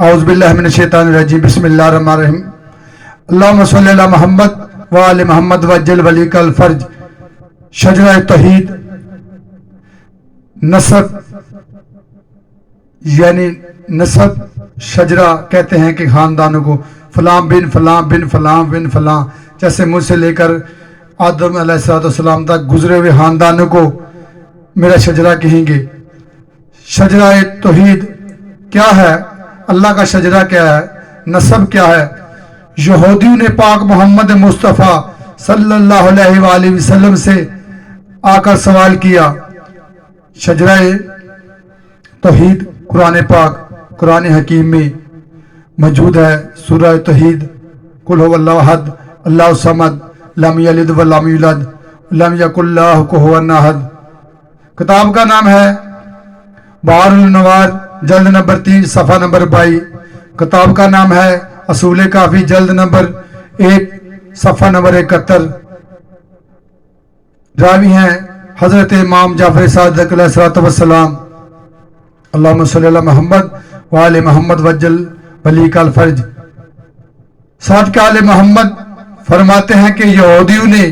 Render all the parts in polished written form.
اعوذ باللہ من الشیطان الرجیم بسم اللہ الرحمن الرحیم اللہم صلی علی محمد وآل محمد وجل ولیک الفرج شجرہ توحید نسب یعنی نسب شجرہ کہتے ہیں کہ خاندانوں کو فلاں بن فلاں بن فلاں بن فلاں، جیسے مجھ سے لے کر آدم علیہ السلام تک گزرے ہوئے خاندانوں کو میرا شجرہ کہیں گے۔ شجرہ توحید کیا ہے؟ اللہ کا شجرہ کیا ہے؟ نسب کیا ہے؟ یہودیوں نے پاک محمد مصطفیٰ صلی اللہ علیہ وآلہ وسلم سے آ کر سوال کیا۔ شجرہ توحید قرآن پاک قرآن حکیم میں موجود ہے۔ سورہ توحید قل هو اللہ احد اللہ الصمد لم یلد ولم یولد ولم یکن لہ کفوا احد۔ کتاب کا نام ہے بحر الانوار، جلد نمبر 3 صفحہ نمبر 22۔ کتاب کا نام ہے اصول کافی، جلد نمبر 1 صفحہ نمبر 71۔ راوی ہیں حضرت امام جعفر صادق علیہ السلام۔ اللہم صلی علی محمد وآل محمد وجل ولیک الفرج۔ صادق آل محمد فرماتے ہیں کہ یہودیوں نے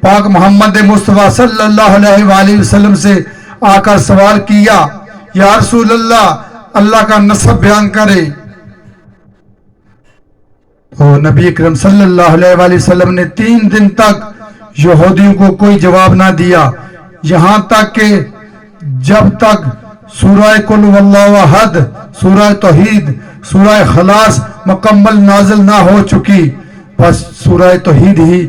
پاک محمد مصطفیٰ صلی اللہ علیہ وآلہ وسلم سے آ کر سوال کیا، یا رسول اللہ کا نسب بیان کرے۔ تو نبی اکرم صلی اللہ علیہ وآلہ وسلم نے 3 دن تک یہودیوں کو کوئی جواب نہ دیا، یہاں تک کہ جب تک سورہ قل هو اللہ احد، سورہ توحید، سورہ خلاص مکمل نازل نہ ہو چکی۔ بس سورہ توحید ہی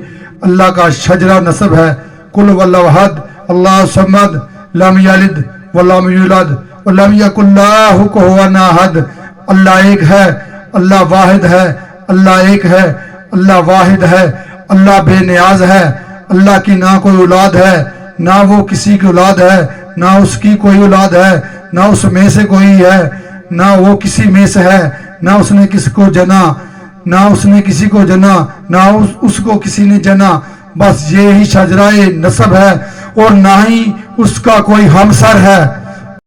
اللہ کا شجرہ نسب ہے۔ قل هو اللہ احد اللہ الصمد لم یلد ولم یولد ولم یکن لہ کفوا احد۔ اللہ ایک ہے، اللہ واحد ہے، اللہ ایک ہے، اللہ واحد ہے، اللہ بے نیاز ہے۔ اللہ کی نہ کوئی اولاد ہے، نہ وہ کسی کی اولاد ہے، نہ اس کی کوئی اولاد ہے، نہ اس میں سے کوئی ہے، نہ وہ کسی میں سے ہے، نہ اس نے کسی کو جنا، نہ اس نے کسی کو جنا، نہ اس کو کسی نے جنا۔ بس یہی شجرہ نسب ہے، اور نہ ہی اس کا کوئی ہمسر ہے۔